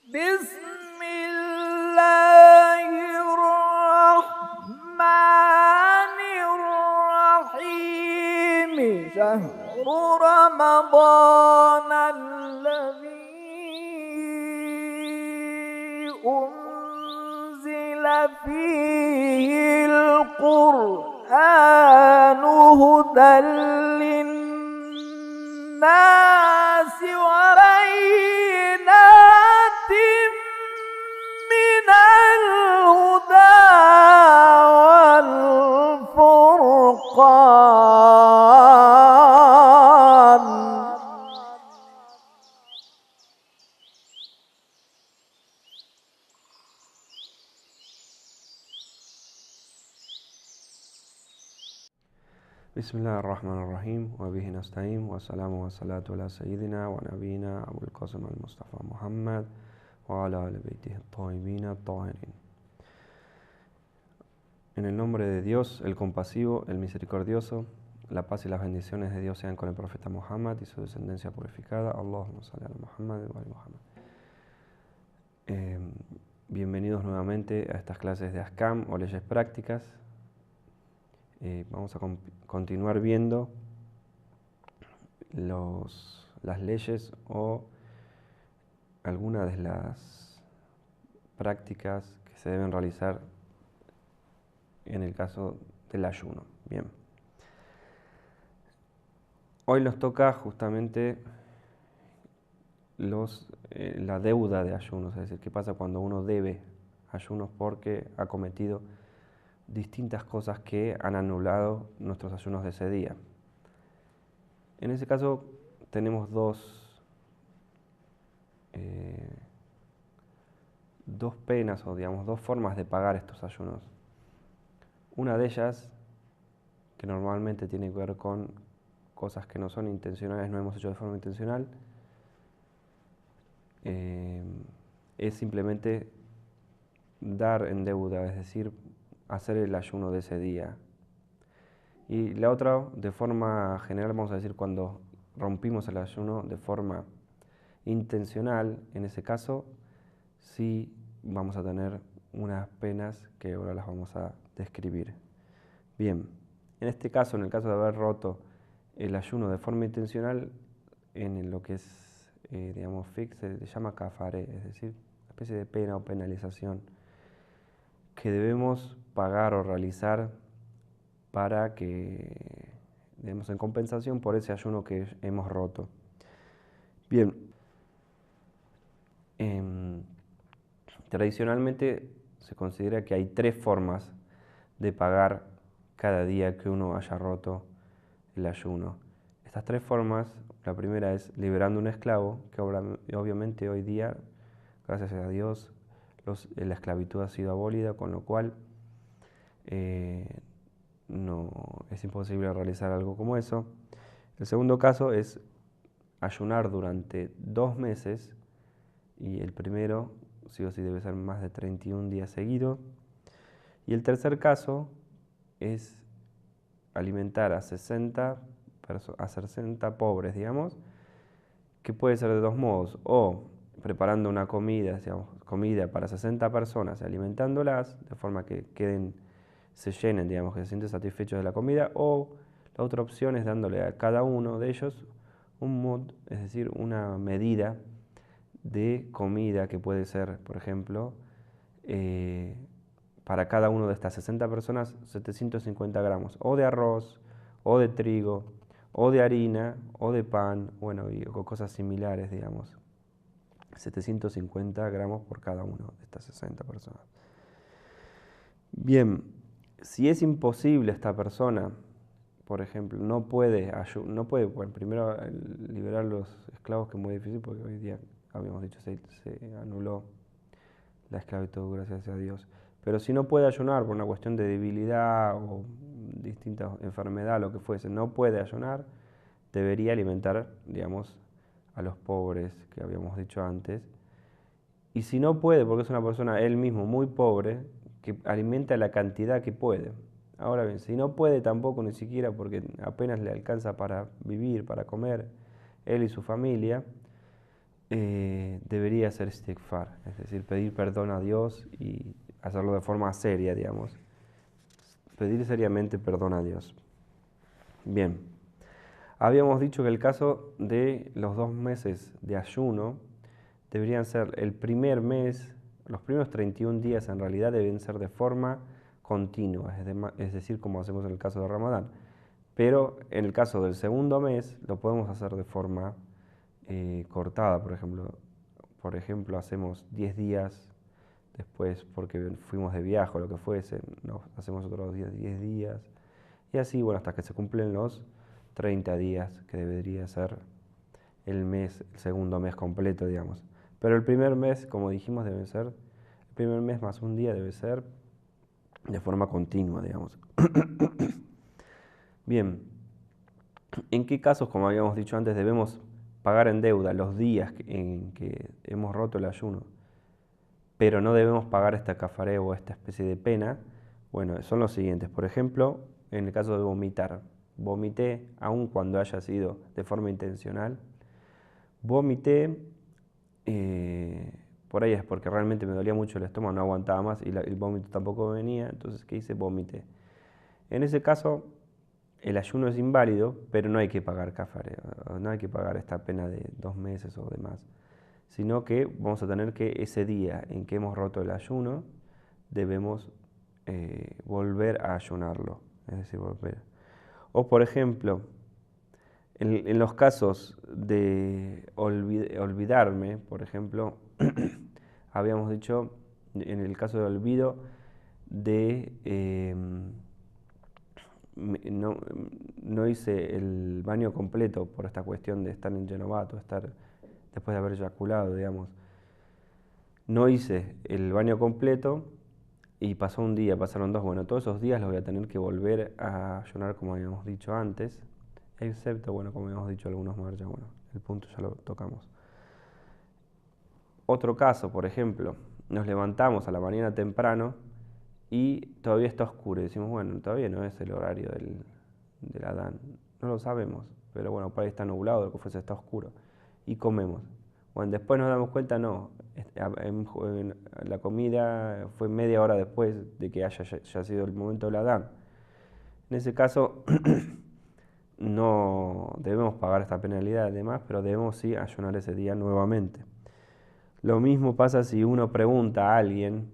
بسم الله الرحمن الرحيم شهر رمضان الذي أنزل فيه القرآن هدى للناس وبينات من الهدى والفرقان بسم الله الرحمن الرحيم وبه نستعين والسلام والصلاة على سيدنا ونبينا أبو القاسم المصطفى محمد وعلى آل بيته الطيبين الطاهرين. En el nombre de Dios, el compasivo, el misericordioso, la paz y las bendiciones de Dios sean con el profeta Muhammad y su descendencia purificada. Allahumma salli ala Muhammad wa ali Muhammad. Bienvenidos nuevamente a estas clases de Ahkam o leyes prácticas. Vamos a continuar viendo las leyes o algunas de las prácticas que se deben realizar en el caso del ayuno. Bien. Hoy nos toca justamente la deuda de ayunos, es decir, qué pasa cuando uno debe ayunos porque ha cometido distintas cosas que han anulado nuestros ayunos de ese día. En ese caso tenemos dos penas o digamos dos formas de pagar estos ayunos. Una de ellas, que normalmente tiene que ver con cosas que no son intencionales, no hemos hecho de forma intencional, es simplemente dar en deuda, es decir, hacer el ayuno de ese día. Y la otra, de forma general, vamos a decir cuando rompimos el ayuno de forma intencional, en ese caso sí vamos a tener unas penas que ahora las vamos a describir. Bien, en este caso, en el caso de haber roto el ayuno de forma intencional, en lo que es, digamos, fiqh, se llama kafaré, es decir, una especie de pena o penalización que debemos pagar o realizar para que, digamos, en compensación por ese ayuno que hemos roto. Bien, tradicionalmente se considera que hay tres formas de pagar cada día que uno haya roto el ayuno. Estas tres formas, la primera es liberando un esclavo, que obviamente hoy día, gracias a Dios, la esclavitud ha sido abolida, con lo cual no es imposible realizar algo como eso. El segundo caso es ayunar durante 2 meses, y el primero sí o sí debe ser más de 31 días seguidos. Y el tercer caso es alimentar a 60 pobres, digamos, que puede ser de dos modos: o preparando una comida, digamos, comida para 60 personas y alimentándolas de forma que se llenen, digamos, que se sienten satisfechos de la comida, o la otra opción es dándole a cada uno de ellos un mud, es decir, una medida de comida que puede ser, por ejemplo, para cada uno de estas 60 personas, 750 gramos, o de arroz, o de trigo, o de harina, o de pan, bueno, y cosas similares, digamos. 750 gramos por cada uno de estas 60 personas. Bien, si es imposible esta persona, por ejemplo, no puede, bueno, primero liberar los esclavos, que es muy difícil porque hoy día, habíamos dicho, se anuló la esclavitud, gracias a Dios. Pero si no puede ayunar por una cuestión de debilidad o distinta enfermedad, lo que fuese, no puede ayunar, debería alimentar, digamos, a los pobres que habíamos dicho antes. Y si no puede, porque es una persona él mismo muy pobre, que alimenta la cantidad que puede. Ahora bien, si no puede tampoco ni siquiera porque apenas le alcanza para vivir, para comer, él y su familia, debería hacer istighfar, es decir, pedir perdón a Dios y hacerlo de forma seria, digamos. Pedir seriamente perdón a Dios. Bien, habíamos dicho que el caso de los 2 meses de ayuno deberían ser el primer mes, los primeros 31 días en realidad deben ser de forma continua, es decir, como hacemos en el caso de Ramadán. Pero en el caso del segundo mes lo podemos hacer de forma cortada, por ejemplo. Por ejemplo, hacemos 10 días, después porque fuimos de viaje o lo que fuese, hacemos otros 10 días, y así, bueno, hasta que se cumplen los 30 días, que debería ser el segundo mes completo, digamos. Pero el primer mes, como dijimos, el primer mes más un día debe ser de forma continua, digamos. Bien, ¿en qué casos, como habíamos dicho antes, debemos pagar en deuda los días en que hemos roto el ayuno, pero no debemos pagar esta cafaré o esta especie de pena? Bueno, son los siguientes. Por ejemplo, en el caso de vomitar. Vomité, aun cuando haya sido de forma intencional. Vomité, por ahí es porque realmente me dolía mucho el estómago, no aguantaba más y el vómito tampoco venía, entonces, ¿qué hice? Vomité. En ese caso, el ayuno es inválido, pero no hay que pagar cafaré, no hay que pagar esta pena de 2 meses o demás, sino que vamos a tener que ese día en que hemos roto el ayuno, debemos volver a ayunarlo, es decir, volver. O por ejemplo, en los casos de olvidarme, por ejemplo, habíamos dicho, en el caso de olvido, de no hice el baño completo por esta cuestión de estar en Yenovato, estar después de haber eyaculado, digamos. No hice el baño completo y pasó un día, pasaron 2, bueno, todos esos días los voy a tener que volver a ayunar como habíamos dicho antes, excepto, bueno, como habíamos dicho algunos marchas, bueno, el punto ya lo tocamos. Otro caso, por ejemplo, nos levantamos a la mañana temprano y todavía está oscuro y decimos, bueno, todavía no es el horario del Adán, no lo sabemos, pero bueno, por ahí está nublado, lo que fuese está oscuro, y comemos. Bueno, después nos damos cuenta, no, la comida fue media hora después de que haya sido el momento del Adán. En ese caso, no debemos pagar esta penalidad y demás, pero debemos sí ayunar ese día nuevamente. Lo mismo pasa si uno pregunta a alguien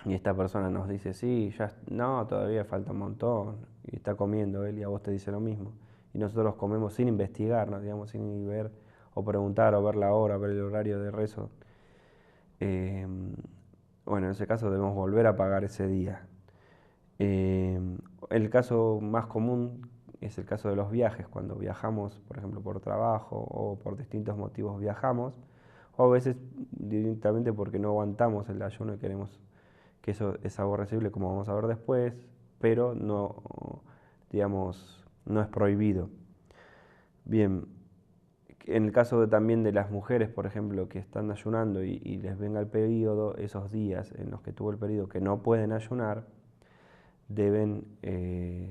y esta persona nos dice, sí, no, todavía falta un montón, y está comiendo él y a vos te dice lo mismo. Y nosotros comemos sin investigar, digamos, sin ver o preguntar o ver la hora, ver el horario de rezo. Bueno, en ese caso debemos volver a pagar ese día. El caso más común es el caso de los viajes, cuando viajamos, por ejemplo, por trabajo o por distintos motivos viajamos, o a veces directamente porque no aguantamos el ayuno y queremos que eso es aborrecible, como vamos a ver después, pero no, digamos, no es prohibido. Bien, en el caso también de las mujeres, por ejemplo, que están ayunando y les venga el periodo, esos días en los que tuvo el periodo que no pueden ayunar, deben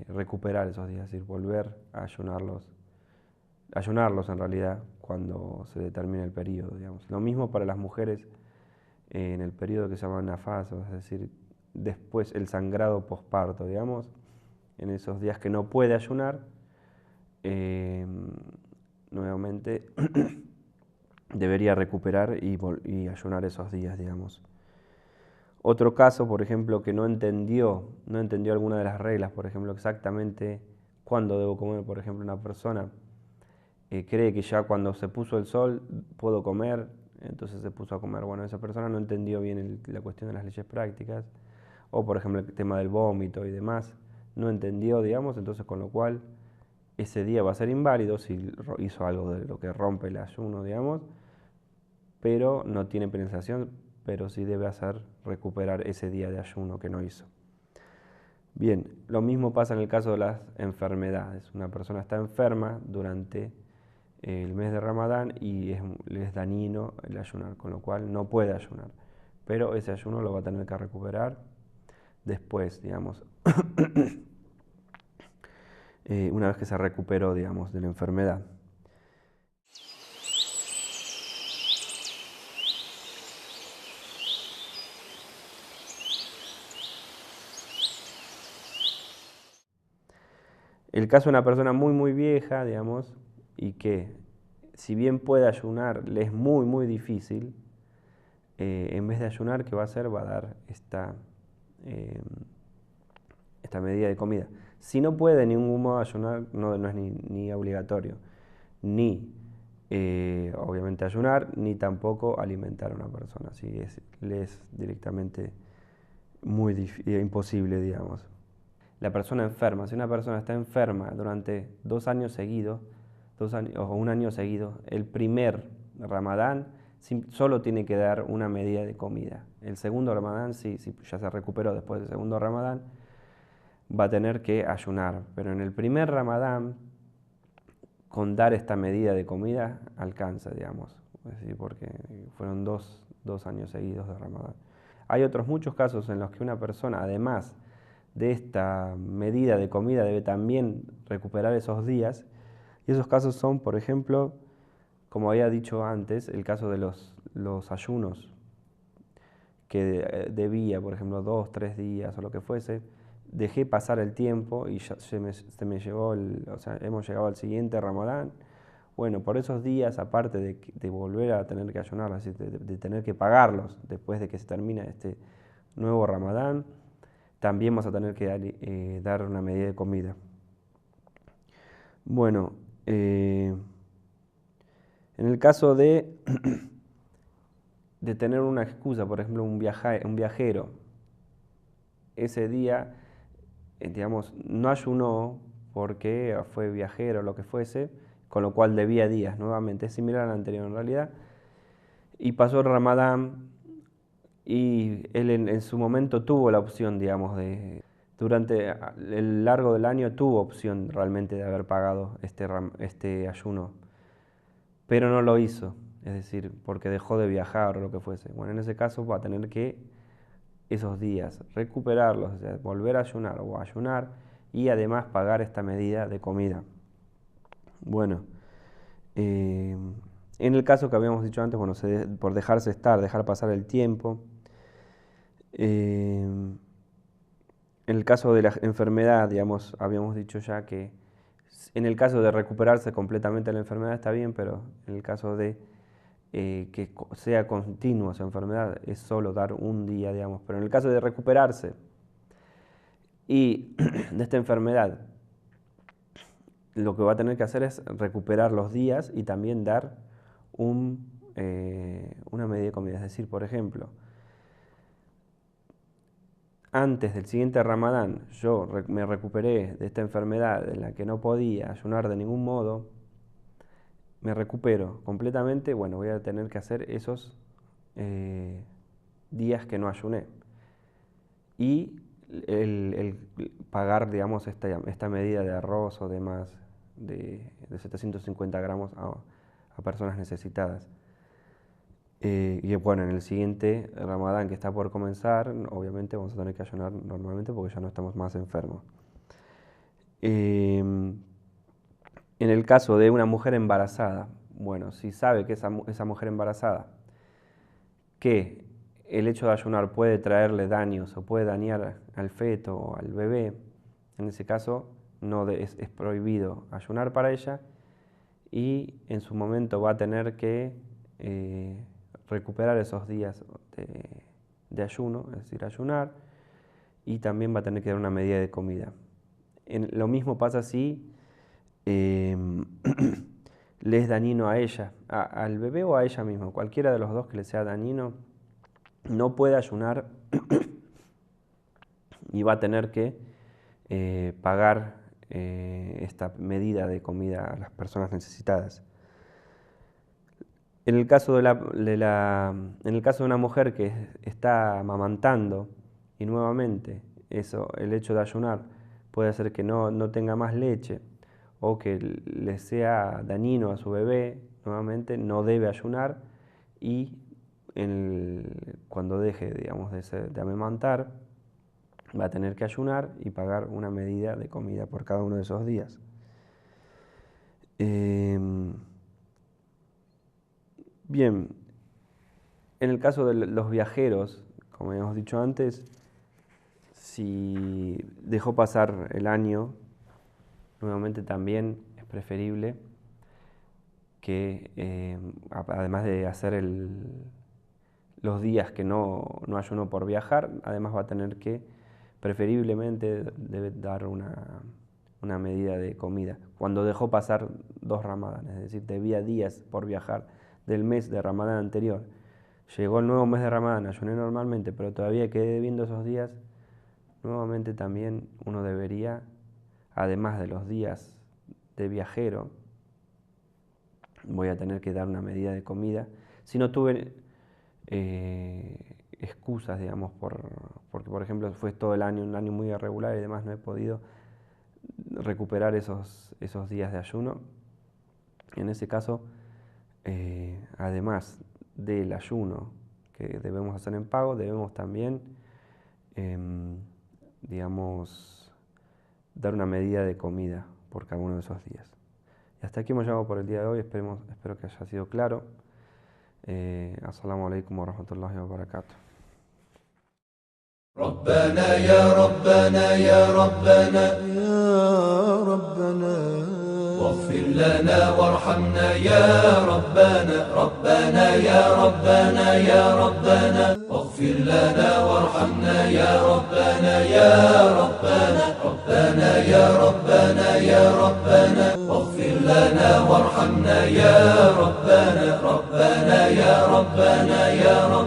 recuperar esos días, es decir, volver a ayunarlos en realidad cuando se determine el periodo, digamos. Lo mismo para las mujeres en el periodo que se llama nafas, es decir, después el sangrado posparto, digamos, en esos días que no puede ayunar, nuevamente debería recuperar y ayunar esos días, digamos. Otro caso, por ejemplo, que no entendió alguna de las reglas, por ejemplo, exactamente cuándo debo comer, por ejemplo, una persona cree que ya cuando se puso el sol puedo comer, entonces se puso a comer. Bueno, esa persona no entendió bien la cuestión de las leyes prácticas, o por ejemplo el tema del vómito y demás, no entendió, digamos, entonces con lo cual ese día va a ser inválido si hizo algo de lo que rompe el ayuno, digamos, pero no tiene penalización, pero sí debe hacer recuperar ese día de ayuno que no hizo. Bien, lo mismo pasa en el caso de las enfermedades. Una persona está enferma durante el mes de Ramadán y le es dañino el ayunar, con lo cual no puede ayunar. Pero ese ayuno lo va a tener que recuperar después, digamos, una vez que se recuperó, digamos, de la enfermedad. El caso de una persona muy vieja, digamos, y que si bien puede ayunar, le es muy difícil, en vez de ayunar, ¿qué va a hacer? Va a dar eh, esta medida de comida. Si no puede de ningún modo ayunar, no es ni obligatorio, ni obviamente ayunar, ni tampoco alimentar a una persona. Si le es directamente imposible, digamos. La persona enferma, si una persona está enferma durante 2 años seguidos, 2 años, o un año seguido, el primer Ramadán solo tiene que dar una medida de comida. El segundo Ramadán, si ya se recuperó después del segundo Ramadán, va a tener que ayunar. Pero en el primer Ramadán, con dar esta medida de comida, alcanza, digamos. Es decir, porque fueron dos años seguidos de Ramadán. Hay otros muchos casos en los que una persona, además de esta medida de comida, debe también recuperar esos días. Y esos casos son, por ejemplo, como había dicho antes, el caso de los ayunos, que debía, por ejemplo, 2, 3 días o lo que fuese, dejé pasar el tiempo y ya se me llegó, o sea, hemos llegado al siguiente Ramadán. Bueno, por esos días, aparte de volver a tener que ayunar, así, de tener que pagarlos después de que se termine este nuevo Ramadán, también vamos a tener que dar una medida de comida. Bueno, en el caso de tener una excusa, por ejemplo, un viajero, ese día, digamos, no ayunó porque fue viajero o lo que fuese, con lo cual debía días nuevamente, es similar al anterior en realidad, y pasó el Ramadán y él en su momento tuvo la opción, digamos, durante el largo del año tuvo opción realmente de haber pagado este ayuno, pero no lo hizo, es decir, porque dejó de viajar o lo que fuese. Bueno, en ese caso va a tener que esos días recuperarlos, o sea, volver a ayunar o ayunar y además pagar esta medida de comida. Bueno, en el caso que habíamos dicho antes, bueno, por dejarse estar, dejar pasar el tiempo. En el caso de la enfermedad, digamos, habíamos dicho ya que en el caso de recuperarse completamente la enfermedad está bien, pero en el caso de que sea continua su enfermedad es solo dar un día, digamos. Pero en el caso de recuperarse y de esta enfermedad, lo que va a tener que hacer es recuperar los días y también dar una medida de comida. Es decir, por ejemplo, antes del siguiente Ramadán yo me recuperé de esta enfermedad en la que no podía ayunar de ningún modo, me recupero completamente, bueno, voy a tener que hacer esos días que no ayuné. Y el pagar, digamos, esta medida de arroz o demás de 750 gramos a personas necesitadas. Y bueno, en el siguiente Ramadán que está por comenzar, obviamente vamos a tener que ayunar normalmente porque ya no estamos más enfermos. En el caso de una mujer embarazada, bueno, si sabe que esa mujer embarazada, que el hecho de ayunar puede traerle daños o puede dañar al feto o al bebé, en ese caso es prohibido ayunar para ella y en su momento va a tener que recuperar esos días de ayuno, es decir, ayunar, y también va a tener que dar una medida de comida. Lo mismo pasa si le es dañino a ella, al bebé o a ella misma, cualquiera de los dos que le sea dañino, no puede ayunar y va a tener que pagar esta medida de comida a las personas necesitadas. En el caso en el caso de una mujer que está amamantando y nuevamente el hecho de ayunar puede hacer que no tenga más leche o que le sea dañino a su bebé, nuevamente no debe ayunar y cuando deje, digamos, de amamantar va a tener que ayunar y pagar una medida de comida por cada uno de esos días. Bien, en el caso de los viajeros, como habíamos dicho antes, si dejó pasar el año, nuevamente también es preferible que, además de hacer los días que no ayuno por viajar, además va a tener que, preferiblemente, debe dar una medida de comida. Cuando dejó pasar 2 ramadanes, es decir, debía días por viajar del mes de Ramadán anterior, llegó el nuevo mes de Ramadán, ayuné normalmente, pero todavía quedé debiendo esos días, nuevamente también uno debería, además de los días de viajero, voy a tener que dar una medida de comida. Si no tuve excusas, digamos, porque por ejemplo fue todo el año, un año muy irregular y demás, no he podido recuperar esos días de ayuno. En ese caso, además del ayuno que debemos hacer en pago, debemos también, digamos, dar una medida de comida por cada uno de esos días. Y hasta aquí hemos llegado por el día de hoy, espero que haya sido claro. Assalamu alaikum wa rahmatullahi wa barakatuh. ربنا يا ربنا يا ربنا يا ربنا واغفر لنا وارحمنا يا ربنا ربنا يا ربنا يا ربنا واغفر لنا وارحمنا يا ربنا يا ربنا ربنا يا ربنا يا ربنا واغفر لنا وارحمنا يا ربنا ربنا يا ربنا يا ربنا